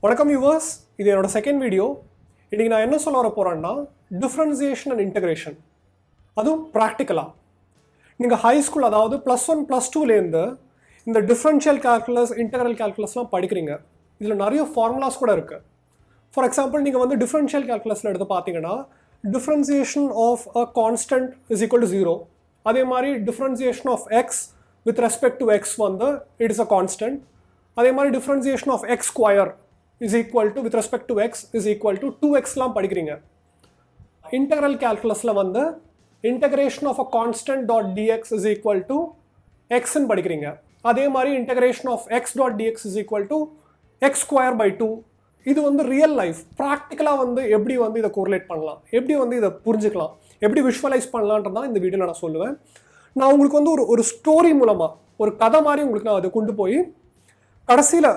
வணக்கம் வியூவர்ஸ், இது என்னோட செகண்ட் வீடியோ. இன்றைக்கி நான் என்ன சொல்ல வர போகிறேன்னா டிஃப்ரென்சியேஷன் அண்ட் இன்டகிரேஷன், அதுவும் ப்ராக்டிக்கலாக. நீங்கள் ஹை ஸ்கூல், அதாவது +1 +2லேருந்து இந்த டிஃப்ரென்ஷியல் கால்குலஸ், இன்டகிரல் கால்குலஸ்லாம் படிக்கிறீங்க. இதில் நிறைய ஃபார்முலாஸ் கூட இருக்குது. ஃபார் எக்ஸாம்பிள், நீங்கள் வந்து டிஃப்ரென்ஷியல் கால்குலஸில் எடுத்து பார்த்தீங்கன்னா differentiation of a constant is equal to 0. அதே மாதிரி differentiation of X with respect to X வந்து இட் இஸ் அ கான்ஸ்டன்ட். அதே மாதிரி differentiation of X square is equal to with respect to x is equal to 2x லாம் படிக்கிறீங்க. Integral கால்குலஸில் வந்து integration of a constant dot dx is equal to x ன்னு படிக்கிறீங்க. அதே மாதிரி integration of x dot dx is equal to x square by 2. இது வந்து ரியல் லைஃப் ப்ராக்டிக்கலாக வந்து எப்படி வந்து இதை கோரிலேட் பண்ணலாம், எப்படி வந்து இதை புரிஞ்சுக்கலாம், எப்படி விஷுவலைஸ் பண்ணலான்றதான் இந்த வீடியோவில் நான் சொல்லுவேன். நான் உங்களுக்கு வந்து ஒரு ஸ்டோரி மூலமாக, ஒரு கதை மாதிரி உங்களுக்கு நான் அதை கொண்டு போய் கடைசியில்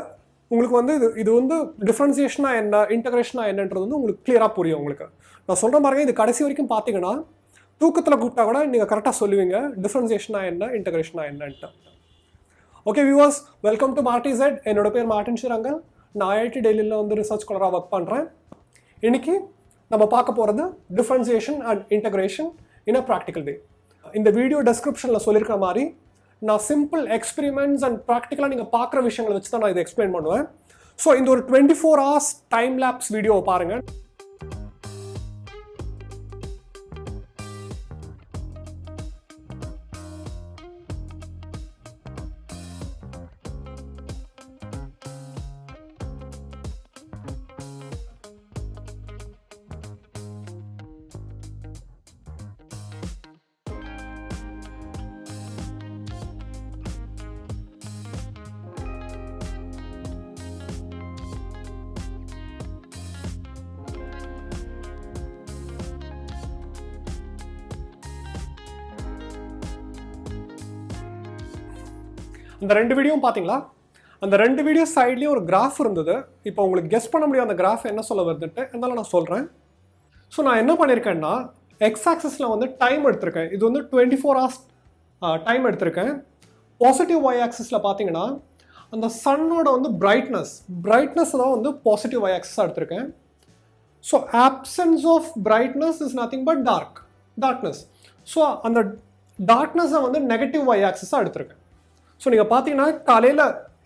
உங்களுக்கு வந்து இது வந்து டிஃப்ரென்சியேஷனாக என்ன, இன்டகிரேஷனாக என்னன்றது வந்து உங்களுக்கு கிளியராக புரியும். உங்களுக்கு நான் சொல்கிற மாதிரி இது கடைசி வரைக்கும் பார்த்தீங்கன்னா தூக்கத்தில் கூப்பிட்டா கூட நீங்கள் கரெக்டாக சொல்லுவீங்க டிஃப்ரென்சியேஷனாக என்ன, இன்டகிரேஷனாக என்னன்ட்டு. Okay viewers, welcome to Martiset. என்னோட பேர் மார்டின் ஸ்ரீரங்கன். நான் ஐஐடி டெல்லியில் வந்து ரிசர்ச் ஸ்காலராக ஒர்க் பண்ணுறேன். இன்றைக்கி நம்ம பார்க்க போகிறது differentiation and integration in a practical way. இந்த வீடியோ டெஸ்கிரிப்ஷனில் சொல்லியிருக்கிற மாதிரி நான் சிம்பிள் எக்ஸ்பெரிமெண்ட்ஸ் அண்ட் ப்ராக்டிக்கலாக நீங்கள் பார்க்குற விஷயங்களை வச்சு தான் நான் இதை எக்ஸ்பிளைன் பண்ணுவேன். ஸோ இந்த ஒரு 24 hours டைம் லேப்ஸ் வீடியோவை பாருங்கள். அந்த 2 வீடியோவும் பார்த்தீங்களா? அந்த 2 வீடியோ சைட்லேயும் ஒரு கிராஃப் இருந்தது. இப்போ உங்களுக்கு கெஸ் பண்ண முடியும் அந்த கிராஃப் என்ன சொல்ல வருதுன்ட்டு. இருந்தாலும் நான் சொல்கிறேன். ஸோ நான் என்ன பண்ணியிருக்கேன்னா, எக்ஸ் ஆக்சஸில் வந்து டைம் எடுத்திருக்கேன். இது வந்து 24 hours டைம் எடுத்திருக்கேன். பாசிட்டிவ் ஒய் ஆக்சஸில் பார்த்தீங்கன்னா அந்த சன்னோட வந்து பிரைட்னஸ் தான் வந்து பாசிட்டிவ் ஒய் ஆக்சஸாக எடுத்திருக்கேன். So absence of brightness is nothing but darkness. So அந்த டார்க்னஸை வந்து நெகட்டிவ் ஒய் ஆக்சஸாக எடுத்திருக்கேன். ஸோ நீங்கள் பார்த்தீங்கன்னா காலையில்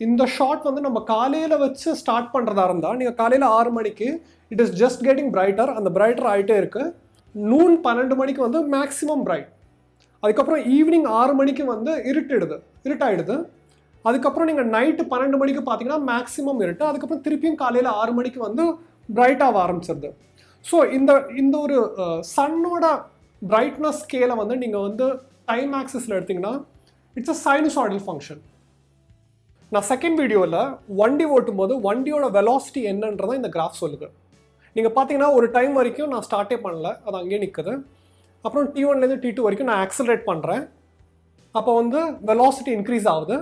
இந்த ஷார்ட் வந்து நம்ம காலையில் வச்சு ஸ்டார்ட் பண்ணுறதா இருந்தால், நீங்கள் காலையில் 6 மணிக்கு it is just getting brighter, அந்த பிரைட்டர் ஆகிட்டே இருக்குது. நூன் 12 மணிக்கு வந்து மேக்ஸிமம் பிரைட். அதுக்கப்புறம் ஈவினிங் 6 மணிக்கு வந்து இருட்டாயிடுது. அதுக்கப்புறம் நீங்கள் நைட்டு 12 மணிக்கு பார்த்தீங்கன்னா மேக்ஸிமம் இருட்டு. அதுக்கப்புறம் திருப்பியும் காலையில் 6 மணிக்கு வந்து பிரைட்டாக ஆரம்பிச்சிருது. ஸோ இந்த ஒரு சன்னோட பிரைட்னஸ் ஸ்கேலை வந்து நீங்கள் வந்து டைம் ஆக்சிஸில் எடுத்திங்கன்னா இட்ஸ் அ சைனசாய்டல் ஃபங்க்ஷன். நான் செகண்ட் வீடியோவில் வண்டி ஓட்டும் போது வண்டியோட வெலாசிட்டி என்னன்றதை இந்த கிராஃப் சொல்லுது. நீங்கள் பார்த்தீங்கன்னா ஒரு டைம் வரைக்கும் நான் ஸ்டார்ட்டே பண்ணல, அது அங்கேயே நிற்குது. அப்புறம் T1லேருந்து T2 வரைக்கும் நான் ஆக்சலரேட் பண்ணுறேன். அப்போ வந்து வெலாசிட்டி இன்க்ரீஸ் ஆகுது.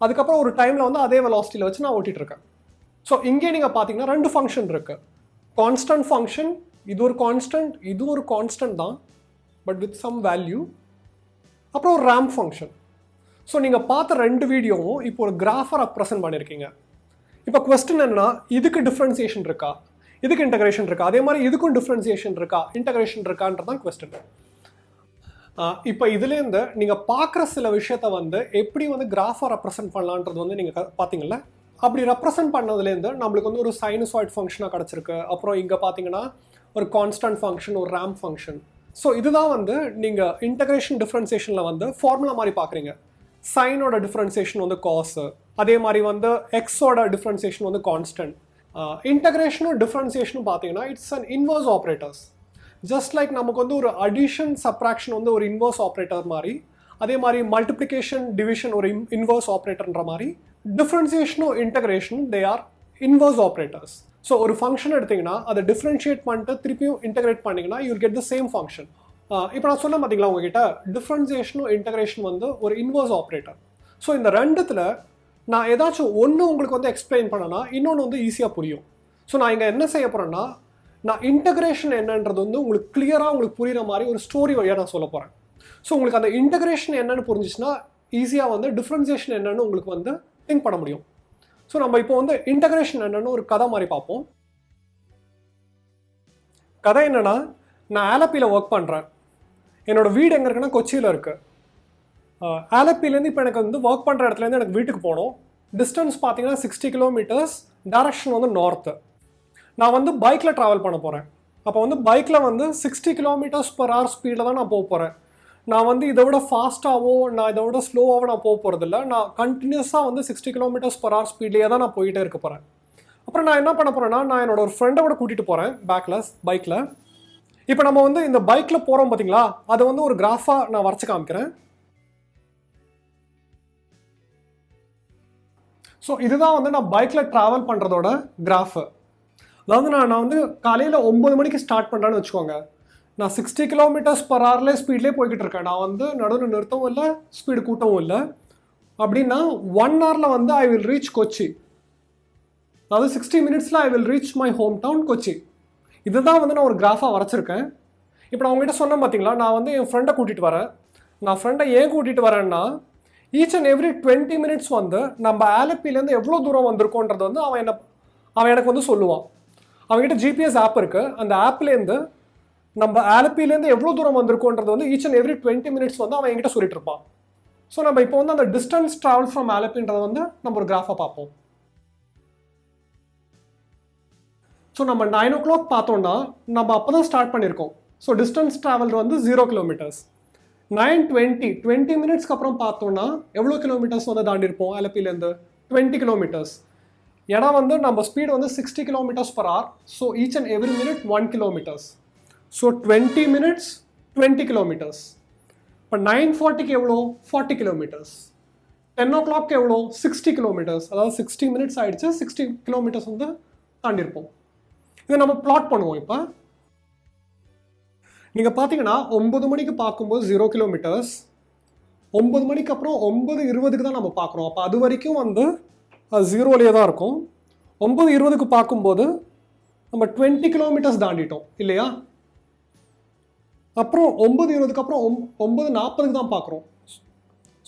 அதுக்கப்புறம் ஒரு டைமில் வந்து அதே வெலாசிட்டியில் வச்சு நான் ஓட்டிகிட்ருக்கேன். ஸோ இங்கே நீங்கள் பார்த்தீங்கன்னா 2 ஃபங்க்ஷன் இருக்குது. கான்ஸ்டன்ட் ஃபங்க்ஷன், இது ஒரு கான்ஸ்டன்ட் தான், பட் வித் சம் வேல்யூ. அப்புறம் ஒரு ரேம்ப் ஃபங்க்ஷன். ஸோ நீங்கள் பார்த்த 2 வீடியோவும் இப்போ ஒரு கிராஃபை ரெப்ரசன்ட் பண்ணியிருக்கீங்க. இப்போ கொஸ்டின் என்னன்னா, இதுக்கு டிஃப்ரென்சியேஷன் இருக்கா, இதுக்கு இன்டகிரேஷன் இருக்கா, அதே மாதிரி இதுக்கும் டிஃப்ரென்சியேஷன் இருக்கா, இன்டகிரேஷன் இருக்கான்றதான் கொஸ்டின். இப்போ இதுலேருந்து நீங்கள் பார்க்குற சில விஷயத்த வந்து எப்படி வந்து கிராஃபை ரெப்ரசன்ட் பண்ணலான்றது வந்து நீங்கள் பார்த்தீங்கல்ல. அப்படி ரெப்ரசன்ட் பண்ணதுலேருந்து நம்மளுக்கு வந்து ஒரு சைனசாய்ட் ஃபங்க்ஷனாக கிடச்சிருக்கு. அப்புறம் இங்கே பார்த்தீங்கன்னா ஒரு கான்ஸ்டன்ட் ஃபங்க்ஷன், ஒரு ரேம்ப் ஃபங்க்ஷன். ஸோ இதுதான் வந்து நீங்கள் இன்டகிரேஷன் டிஃப்ரென்சியேஷனில் வந்து ஃபார்முலா மாதிரி பார்க்குறீங்க. சைனோட டிஃப்ரென்சியேஷன் வந்து காஸ், அதே மாதிரி வந்து எக்ஸோட டிஃப்ரென்சியேஷன் வந்து கான்ஸ்டன்ட். இன்டகிரேஷனும் டிஃப்ரென்சியேஷனும் பார்த்தீங்கன்னா it's an inverse operators. Just like நமக்கு வந்து ஒரு அடிஷன் சப்ராக்ஷன் வந்து ஒரு இன்வர்ஸ் ஆப்ரேட்டர் மாதிரி, அதே மாதிரி மல்டிப்ளிகேஷன் டிவிஷன் ஒரு இன்வர்ஸ் ஆப்ரேட்டர்ன்ற மாதிரி டிஃப்ரென்சியேஷனும் இன்டகிரேஷனும் they are inverse operators. So ஒரு ஃபங்க்ஷன் எடுத்திங்கன்னா அதை டிஃப்ரென்ஷியேட் பண்ணிட்டு திருப்பியும் இன்டகிரேட் பண்ணிங்கன்னா you will get the same function. இப்போ நான் சொன்ன பார்த்தீங்களா உங்ககிட்ட, டிஃப்ரென்சியேஷனும் இன்டகிரேஷன் வந்து ஒரு இன்வர்ஸ் ஆப்ரேட்டர். ஸோ இந்த ரெண்டுத்தில் நான் ஏதாச்சும் ஒன்று உங்களுக்கு வந்து எக்ஸ்பிளைன் பண்ணனா இன்னொன்று வந்து ஈஸியாக புரியும். ஸோ நான் இங்கே என்ன செய்ய போகிறேன்னா, நான் இன்டகிரேஷன் என்னன்றது வந்து உங்களுக்கு கிளியராக உங்களுக்கு புரிகிற மாதிரி ஒரு ஸ்டோரி வழியாக நான் சொல்ல போகிறேன். ஸோ உங்களுக்கு அந்த இன்டகிரேஷன் என்னன்னு புரிஞ்சிச்சுன்னா ஈஸியாக வந்து டிஃப்ரென்சியேஷன் என்னன்னு உங்களுக்கு வந்து திங்க் பண்ண முடியும். ஸோ நம்ம இப்போ வந்து இன்டகிரேஷன் என்னன்னு ஒரு கதை மாதிரி பார்ப்போம். கதை என்னன்னா, நான் ஆலப்பியில் ஒர்க் பண்ணுறேன். என்னோட வீடு எங்கே இருக்குன்னா கொச்சியில் இருக்குது. ஆலப்பிலேருந்து இப்போ எனக்கு வந்து ஒர்க் பண்ணுற இடத்துலேருந்து எனக்கு வீட்டுக்கு போகணும். டிஸ்டன்ஸ் பார்த்தீங்கன்னா 60 கிலோமீட்டர்ஸ், டைரக்ஷன் வந்து நார்த்து. நான் வந்து பைக்கில் ட்ராவல் பண்ண போகிறேன். அப்போ வந்து பைக்கில் வந்து 60 km/h ஸ்பீடில் தான் நான் போக போகிறேன். நான் வந்து இதை விட ஃபாஸ்ட்டாகவோ நான் இதை விட ஸ்லோவாகவோ நான் போக போகிறதில்ல. நான் கண்டினியூஸாக வந்து 60 km/h ஸ்பீட்லேயே தான் நான் போயிட்டே இருக்க போகிறேன். அப்புறம் நான் என்ன பண்ண போகிறேன்னா, நான் என்னோட ஒரு ஃப்ரெண்டை கூட கூட்டிகிட்டு போகிறேன் பைக்கில். இப்போ நம்ம வந்து இந்த பைக்கில் போகிறோம் பார்த்தீங்களா, அதை வந்து ஒரு கிராஃபாக நான் வரைச்சி காமிக்கிறேன். ஸோ இதுதான் வந்து நான் பைக்கில் ட்ராவல் பண்ணுறதோட கிராஃபு. அதாவது நான் வந்து காலையில் 9 மணிக்கு ஸ்டார்ட் பண்ணுறேன்னு வச்சுக்கோங்க. நான் 60 km/h ஸ்பீட்லேயே போய்கிட்டு இருக்கேன். நான் வந்து நடுவில் நிறுத்தவும் இல்லை, ஸ்பீடு கூட்டவும் இல்லை. அப்படின்னா 1 hourல வந்து ஐ வில் ரீச் கொச்சி. அதாவது 60 minutesல I will reach my home town Kochi. இதுதான் வந்து நான் ஒரு கிராஃபாக வரைச்சிருக்கேன். இப்போ நான் உங்ககிட்ட சொன்னேன் பார்த்தீங்களா, நான் வந்து என் ஃப்ரெண்டை கூட்டிகிட்டு வரேன். நான் ஃப்ரெண்டை ஏன் கூட்டிகிட்டு வரேன்னா, ஈச் அண்ட் எவ்ரி 20 minutes வந்து நம்ம ஆலப்பிலேருந்து எவ்வளோ தூரம் வந்திருக்கோன்றது வந்து அவன் எனக்கு வந்து சொல்லுவான். அவங்ககிட்ட ஜிபிஎஸ் ஆப் இருக்குது. அந்த ஆப்லேருந்து நம்ம ஆலப்பிலேருந்து எவ்வளோ தூரம் வந்திருக்கோன்றது வந்து ஈச் அண்ட் எவ்ரி 20 minutes வந்து அவன் என்கிட்ட சொல்லிட்டு இருப்பான். ஸோ நம்ம இப்போ வந்து அந்த டிஸ்டன்ஸ் ட்ராவல் ஃப்ரம் ஆலப்பின்றதை வந்து நம்ம ஒரு கிராஃபாக பார்ப்போம். ஸோ நம்ம 9 o'clock பார்த்தோம்னா நம்ம அப்போ தான் ஸ்டார்ட் பண்ணியிருக்கோம். ஸோ டிஸ்டன்ஸ் ட்ராவல் வந்து 0 kilometers. 9:20 minutesக்கு அப்புறம் பார்த்தோம்னா எவ்வளோ கிலோமீட்டர்ஸ் வந்து தாண்டி இருப்போம் ஆலப்பிலேருந்து? 20 kilometers. ஏன்னா வந்து நம்ம ஸ்பீடு வந்து 60 km/h. So each and every minute 1 kilometers. So 20 minutes 20 kilometers. இப்போ 9:40க்கு எவ்வளோ? 40 kilometers. 10 o'clock எவ்வளோ? 60 kilometers. அதாவது 60 minutes ஆயிடுச்சு, 60 kilometers வந்து தாண்டியிருப்போம். இதை நம்ம பிளாட் பண்ணுவோம். இப்போ நீங்கள் பார்த்தீங்கன்னா 9 மணிக்கு பார்க்கும்போது 0 kilometers. 9 மணிக்கு அப்புறம் 9:20க்கு தான் நம்ம பார்க்குறோம். அப்போ அது வரைக்கும் வந்து அது 0லேயே தான் இருக்கும். 9:20க்கு பார்க்கும்போது நம்ம 20 kilometers தாண்டிட்டோம் இல்லையா? அப்புறம் 9:20க்கு அப்புறம் 9:40க்கு தான் பார்க்குறோம்.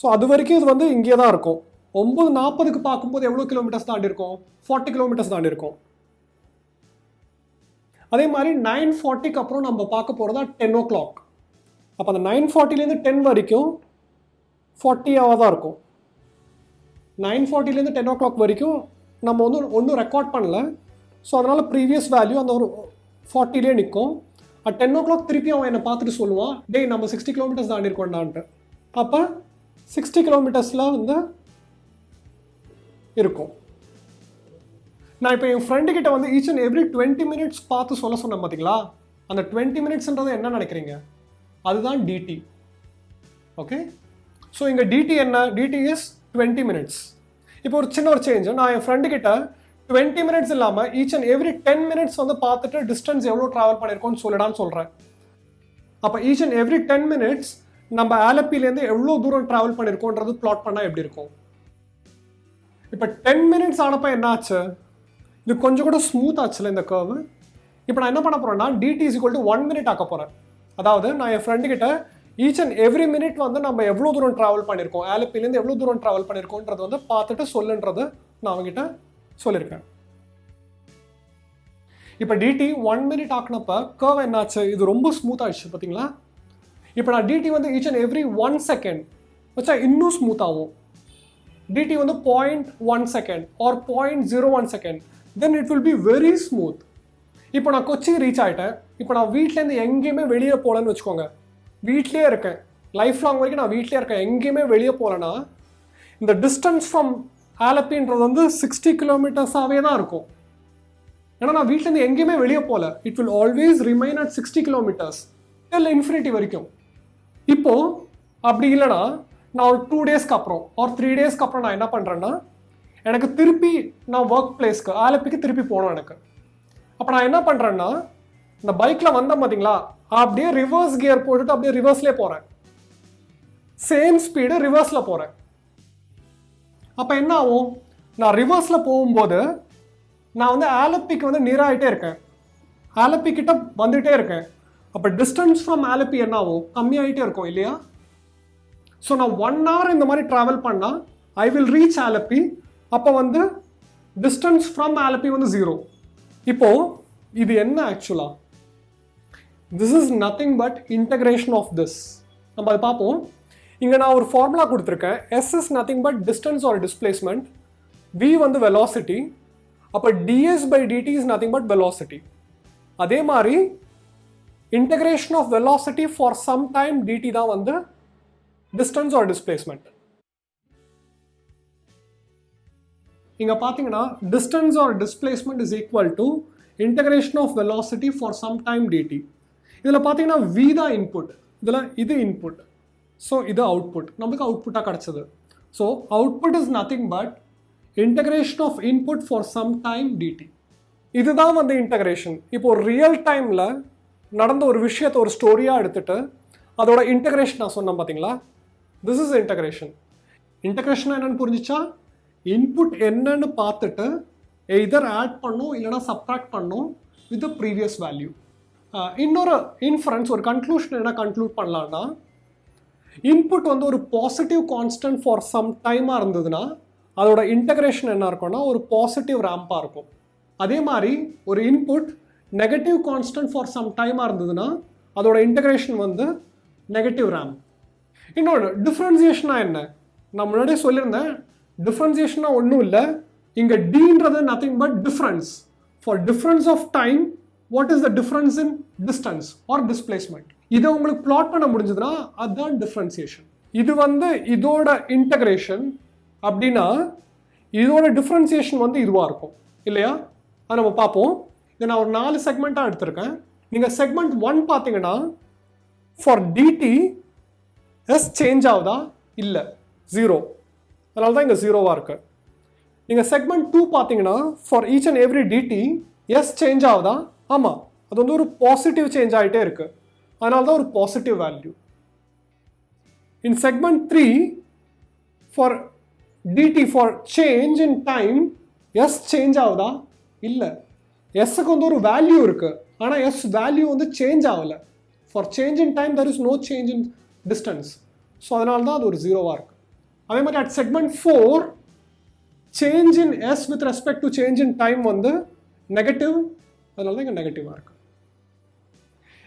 ஸோ அது வரைக்கும் இது வந்து இங்கே தான் இருக்கும். 9:40க்கு பார்க்கும்போது எவ்வளோ கிலோமீட்டர்ஸ் தாண்டி இருக்கும்? 40 kilometers தாண்டி இருக்கும். அதே மாதிரி 9:40க்கு அப்புறம் நம்ம பார்க்க போகிறதா 10 o'clock. அப்போ அந்த 9:40லேருந்து 10 வரைக்கும் 40 தான் இருக்கும். 9:40லேருந்து 10 o'clock வரைக்கும் நம்ம வந்து ஒன்றும் ரெக்கார்ட் பண்ணல. ஸோ அதனால் ப்ரீவியஸ் வேல்யூ அந்த ஒரு 40லே நிற்கும். 10 o'clock திருப்பி அவன் என்னை பார்த்துட்டு சொல்லுவான், டேய் நம்ம 60 kilometers தாண்டி இருக்கோண்டான்ட்டு. அப்போ 60 kilometersல வந்து இருக்கும். நான் இப்போ என் ஃப்ரெண்டுக்கிட்ட வந்து ஈச் அண்ட் எவ்ரி 20 minutes பார்த்து சொல்ல சொன்னேன் பார்த்தீங்களா, அந்த 20 minutesன்றது என்ன நினைக்கிறீங்க? அதுதான் டிடி. ஓகே, ஸோ இங்கே டிடி என்ன? DT is 20 minutes. இப்போ ஒரு சின்ன ஒரு சேஞ்ச், நான் என் ஃப்ரெண்டுக்கிட்ட 20 minutes இல்லாமல் ஈச் அண்ட் எவ்ரி 10 minutes வந்து பார்த்துட்டு டிஸ்டன்ஸ் எவ்வளோ ட்ராவல் பண்ணியிருக்கோன்னு சொல்லிடான்னு சொல்கிறேன். அப்போ ஈச் அண்ட் எவ்ரி 10 minutes நம்ம ஆலப்பிலேருந்து எவ்வளோ தூரம் ட்ராவல் பண்ணியிருக்கோன்றது பிளாட் பண்ணால் எப்படி இருக்கும்? இப்போ 10 minutes ஆனப்போ என்ன ஆச்சு? இது கொஞ்சம் கூட ஸ்மூத் ஆச்சுல இந்த கர்வு. இப்போ நான் என்ன பண்ண போகிறேன்னா DT is equal to 1 minute ஆக்க போகிறேன். அதாவது நான் என் ஃப்ரெண்டுக்கிட்ட ஈச் அண்ட் எவ்ரி மினிட் வந்து நம்ம எவ்வளோ தூரம் ட்ராவல் பண்ணியிருக்கோம், ஆலப்பிலேருந்து எவ்வளோ தூரம் ட்ராவல் பண்ணியிருக்கோன்றது வந்து பார்த்துட்டு சொல்லுன்றது நான் அவங்ககிட்ட சொல்லியிருக்கேன். இப்போ டிடி 1 minute ஆக்கினப்ப கர்வ் என்னாச்சு? இது ரொம்ப ஸ்மூத் ஆகிடுச்சு பார்த்தீங்களா? இப்போ நான் டிடி வந்து ஈச் அண்ட் எவ்ரி 1 second வச்சா இன்னும் ஸ்மூத் ஆகும். டிடி வந்து 0.1 second or 0.01 second, then it will be very smooth. இப்போ நான் கொச்சி ரீச் ஆகிட்டேன். இப்போ நான் வீட்டிலேருந்து எங்கேயுமே வெளியே போகலன்னு வச்சுக்கோங்க, வீட்லேயே இருக்கேன், லைஃப் லாங் வரைக்கும் நான் வீட்லேயே இருக்கேன், எங்கேயுமே வெளியே போகலன்னா இந்த டிஸ்டன்ஸ் ஃப்ரம் ஆலப்பின்றது வந்து 60 kilometersஆகவே தான் இருக்கும். ஏன்னா நான் வீட்டிலேருந்து எங்கேயுமே வெளியே போகல. It will always remain at 60 kilometers till infinity வரைக்கும். இப்போது அப்படி இல்லைனா நான் ஒரு 2 daysக்கு அப்புறம் ஒரு 3 daysக்கு அப்புறம் நான் என்ன பண்ணுறேன்னா, எனக்கு திருப்பி நான் ஒர்க் பிளேஸ்க்கு ஆலப்பிக்கு திருப்பி போகணும் எனக்கு. அப்போ நான் என்ன பண்ணுறேன்னா, இந்த பைக்கில் வந்தேன் பார்த்தீங்களா, அப்படியே ரிவர்ஸ் கியர் போட்டுட்டு அப்படியே ரிவர்ஸ்லேயே போகிறேன். சேம் ஸ்பீடு ரிவர்ஸில் போகிறேன். அப்போ என்ன ஆகும்? நான் ரிவர்ஸில் போகும்போது நான் வந்து ஆலப்பிக்கு வந்து நியராகிட்டே இருக்கேன், ஆலப்பி கிட்ட வந்துகிட்டே இருக்கேன். அப்போ டிஸ்டன்ஸ் ஃப்ரம் ஆலப்பி என்ன ஆகும்? கம்மியாகிட்டே இருக்கும் இல்லையா? ஸோ நான் 1 hour இந்த மாதிரி ட்ராவல் பண்ணால் ஐ வில் ரீச் ஆலப்பி. அப்போ வந்து டிஸ்டன்ஸ் ஃப்ரம் ஆல்பி வந்து 0. இப்போ இது என்ன ஆக்சுவலா? This is nothing but integration of this. நம்ம அதை பார்ப்போம். இங்கே நான் ஒரு ஃபார்முலா கொடுத்துருக்கேன். S is nothing but distance or displacement, V வந்து வெலாசிட்டி, அப்போ ds by dt is nothing but velocity. அதே மாதிரி integration of velocity for some time dt தான் வந்து டிஸ்டன்ஸ் ஆர் டிஸ்பிளேஸ்மெண்ட். இங்கே பார்த்தீங்கன்னா distance or displacement is equal to integration of velocity for some time dt. இதில் பார்த்தீங்கன்னா v தான் input, இதில் இது இன்புட், ஸோ இது அவுட்புட். நம்மளுக்கு அவுட்புட்டாக கிடச்சது. So output is nothing but integration of input for some time dt. இதுதான் வந்து இன்டகிரேஷன். இப்போ ஒரு ரியல் டைமில் நடந்த ஒரு விஷயத்தை ஒரு ஸ்டோரியாக எடுத்துட்டு அதோட இன்டகிரேஷன் நான் சொன்னேன் பார்த்தீங்களா, திஸ் இஸ் இன்டகிரேஷன். இன்டகிரேஷன் என்னன்னு புரிஞ்சிச்சா? இன்புட் என்னன்னு பார்த்துட்டு எய்தர் ஆட் பண்ணும் இல்லைனா சப்ட்ராக்ட் பண்ணும் வித் த ப்ரீவியஸ் வேல்யூ. இன்னொரு இன்ஃபரன்ஸ், ஒரு கன்க்ளூஷன் என்ன கன்க்ளூட் பண்ணலான்னா, இன்புட் வந்து ஒரு பாசிட்டிவ் கான்ஸ்டன்ட் ஃபார் சம் டைமாக இருந்ததுன்னா அதோட இன்டகிரேஷன் என்ன இருக்கும்னா ஒரு பாசிட்டிவ் ரேம்பாக இருக்கும். அதே மாதிரி ஒரு input negative constant for some டைமாக இருந்ததுன்னா அதோட இன்டகிரேஷன் வந்து நெகட்டிவ் ரேம்ப். இன்னொன்று டிஃப்ரென்சியேஷனாக என்ன? நான் முன்னாடியே சொல்லியிருந்தேன், டிஃப்ரென்சியேஷனாக ஒன்றும் இல்லை. இங்கே டீன்றது nothing but difference. For difference of time what is the difference in distance or displacement. இதை உங்களுக்கு பிளாட் பண்ண முடிஞ்சதுன்னா அதுதான் டிஃப்ரென்சியேஷன். இது வந்து இதோட இன்டகிரேஷன் அப்படின்னா இதோட டிஃப்ரென்சியேஷன் வந்து இதுவாக இருக்கும் இல்லையா? அதை நம்ம பார்ப்போம். இதை நான் ஒரு 4 செக்மெண்ட்டாக எடுத்திருக்கேன். நீங்கள் செக்மெண்ட் 1 பார்த்தீங்கன்னா ஃபார் dt எஸ் சேஞ்ச் ஆகுதா? இல்லை, 0. அதனால தான் இங்கே 0வாக இருக்குது. நீங்கள் செக்மெண்ட் 2 பார்த்தீங்கன்னா for each and every dt S change ஆகுதா? ஆமாம், அது வந்து ஒரு பாசிட்டிவ் சேஞ்ச் ஆகிட்டே இருக்குது. அதனால தான் ஒரு positive value. In segment 3 for dt for change in time S change ஆகுதா? இல்லை, எஸ்ஸுக்கு வந்து ஒரு வேல்யூ இருக்குது, ஆனால் எஸ் வேல்யூ வந்து சேஞ்ச் ஆகலை. For change in time there is no change in distance. So அதனால தான் அது ஒரு 0வாக இருக்குது. அதே மாதிரி at segment 4 change in S with respect to change in time வந்து நெகட்டிவ், அதனால தான் இங்கே நெகட்டிவாக இருக்குது.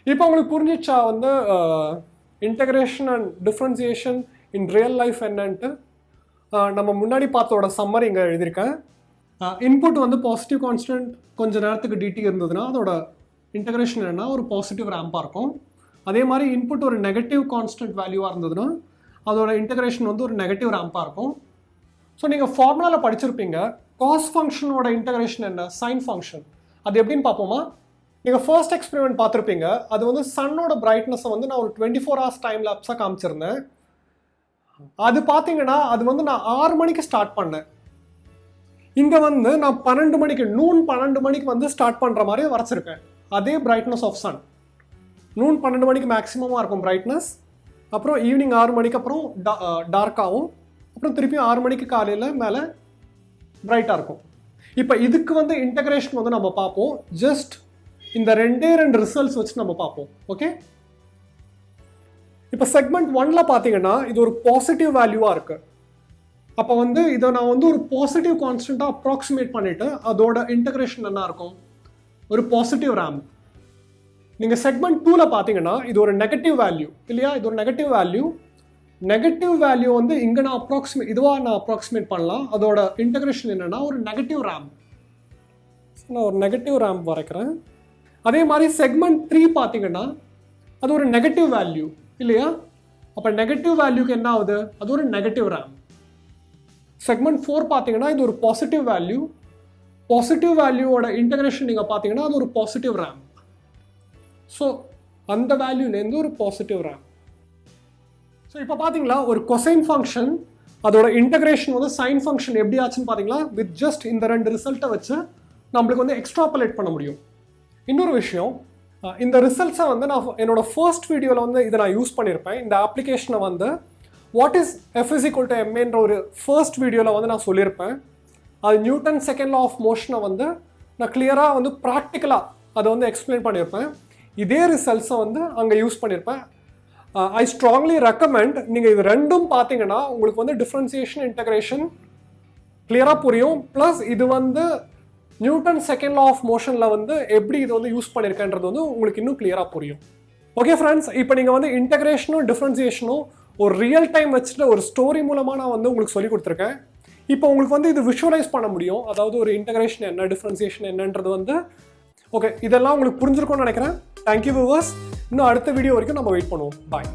இப்போ உங்களுக்கு புரிஞ்சிச்சா வந்து integration and differentiation in real life என்னன்ட்டு? நம்ம முன்னாடி பார்த்தோட சம்மரி இங்கே எழுதியிருக்கேன். இன்புட் வந்து பாசிட்டிவ் கான்ஸ்டன்ட் கொஞ்சம் நேரத்துக்கு dt இருந்ததுன்னா அதோட இன்டகிரேஷன் என்னன்னா ஒரு பாசிட்டிவ் ரேம்பாக இருக்கும். அதே மாதிரி இன்புட் ஒரு நெகட்டிவ் கான்ஸ்டன்ட் வேல்யூவாக இருந்ததுன்னா அதோட இன்டகிரேஷன் வந்து ஒரு நெகட்டிவ் ரேம்பாக இருக்கும். ஸோ நீங்கள் ஃபார்முலாவில் படிச்சிருப்பீங்க, காஸ் ஃபங்க்ஷனோட இன்டகிரேஷன் என்ன? Sign function. அது எப்படின்னு பார்ப்போமா? நீங்கள் ஃபர்ஸ்ட் எக்ஸ்பெரிமெண்ட் பார்த்துருப்பீங்க. அது வந்து சன்னோட பிரைட்னஸை வந்து நான் ஒரு 24 hours டைம் லேப்ஸாக காமிச்சிருந்தேன். அது பார்த்தீங்கன்னா அது வந்து நான் 6 மணிக்கு ஸ்டார்ட் பண்ணேன். இங்கே வந்து நான் 12 மணிக்கு, நூன் 12 மணிக்கு வந்து ஸ்டார்ட் பண்ணுற மாதிரி வரைச்சிருக்கேன். அதே பிரைட்னஸ் ஆஃப் சன். நூன் 12 மணிக்கு மேக்ஸிமமாக இருக்கும் பிரைட்னஸ், அப்புறம் ஈவினிங் 6 மணிக்கு அப்புறம் டார்க்காகும், அப்புறம் திருப்பியும் 6 மணிக்கு காலையில் மேலே பிரைட்டாக இருக்கும். இப்போ இதுக்கு வந்து இன்டகிரேஷன் வந்து நம்ம பார்ப்போம். ஜஸ்ட் இந்த 2 ரிசல்ட்ஸ் வச்சு நம்ம பார்ப்போம். ஓகே, இப்போ செக்மெண்ட் 1ல பார்த்தீங்கன்னா இது ஒரு பாசிட்டிவ் வேல்யூவாக இருக்குது. அப்போ வந்து இதை நான் வந்து ஒரு பாசிட்டிவ் கான்ஸ்டண்ட்டாக அப்ராக்சிமேட் பண்ணிவிட்டு அதோட இன்டகிரேஷன் என்ன இருக்கும்? ஒரு பாசிட்டிவ் ரேம்ப். நீங்கள் செக்மெண்ட் 2ல பார்த்தீங்கன்னா இது ஒரு நெகட்டிவ் வேல்யூ இல்லையா? இது ஒரு நெகட்டிவ் வேல்யூ. நெகட்டிவ் வேல்யூ வந்து இங்கே நான் அப்ராக்சிமேட் பண்ணலாம். அதோட இன்டகிரேஷன் என்னென்னா ஒரு நெகட்டிவ் ரேம்ப். நான் ஒரு நெகட்டிவ் ரேம்ப் வரைக்கிறேன். அதே மாதிரி செக்மெண்ட் 3 பார்த்தீங்கன்னா அது ஒரு நெகட்டிவ் வேல்யூ இல்லையா? அப்போ நெகட்டிவ் வேல்யூக்கு என்ன ஆகுது? அது ஒரு நெகட்டிவ் ரேம்ப். செக்மெண்ட் 4 பார்த்தீங்கன்னா இது ஒரு பாசிட்டிவ் வேல்யூ. பாசிட்டிவ் வேல்யூவோட இன்டகிரேஷன் நீங்கள் பார்த்தீங்கன்னா அது ஒரு பாசிட்டிவ் ரேம்ப். ஸோ அந்த வேல்யூலேருந்து ஒரு பாசிட்டிவ் ரேம்ப். ஸோ இப்போ பார்த்தீங்களா ஒரு கொசைன் ஃபங்க்ஷன் அதோட இன்டகிரேஷன் வந்து சைன் ஃபங்க்ஷன் எப்படி ஆச்சுன்னு பார்த்தீங்களா? வித் ஜஸ்ட் இந்த 2 ரிசல்ட்டை வச்சு நம்மளுக்கு வந்து எக்ஸ்ட்ராபுலேட் பண்ண முடியும். இன்னொரு விஷயம், இந்த ரிசல்ட்ஸை வந்து நான் என்னோட ஃபர்ஸ்ட் வீடியோவில் வந்து இதை நான் யூஸ் பண்ணியிருப்பேன். இந்த அப்ளிகேஷனை வந்து வாட் இஸ் F = ma ஒரு ஃபர்ஸ்ட் வீடியோவில் வந்து நான் சொல்லியிருப்பேன். அது நியூட்டன் செகண்ட் லா ஆஃப் மோஷனை வந்து நான் கிளியராக வந்து ப்ராக்டிக்கலாக அதை வந்து எக்ஸ்பிளைன் பண்ணியிருப்பேன். இதே ரிசல்ட்ஸை வந்து அங்கே யூஸ் பண்ணியிருப்பேன். ஐ ஸ்ட்ராங்லி ரெக்கமெண்ட் நீங்கள் இது 2ம் பார்த்தீங்கன்னா உங்களுக்கு வந்து டிஃப்ரென்சியேஷன், இன்டகிரேஷன் கிளியராக புரியும். ப்ளஸ் இது வந்து நியூட்டன் செகண்ட் லா ஆஃப் மோஷனில் வந்து எப்படி இது வந்து யூஸ் பண்ணியிருக்கேன்றது வந்து உங்களுக்கு இன்னும் கிளியராக புரியும். ஓகே ஃப்ரெண்ட்ஸ், இப்போ நீங்கள் வந்து இன்டகிரேஷனும் டிஃப்ரென்சியேஷனும் ஒரு ரியல் டைம் வச்சுட்டு ஒரு ஸ்டோரி மூலமாக நான் வந்து உங்களுக்கு சொல்லி கொடுத்துருக்கேன். இப்போ உங்களுக்கு வந்து இது விஷுவலைஸ் பண்ண முடியும். அதாவது ஒரு இன்டகிரேஷன் என்ன, டிஃப்ரென்சியேஷன் என்னன்றது வந்து ஓகே, இதெல்லாம் உங்களுக்கு புரிஞ்சிருக்கும்னு நினைக்கிறேன். Thank you viewers. இன்னும் அடுத்த வீடியோ வரைக்கும் நம்ம வெயிட் பண்ணுவோம். பாய்.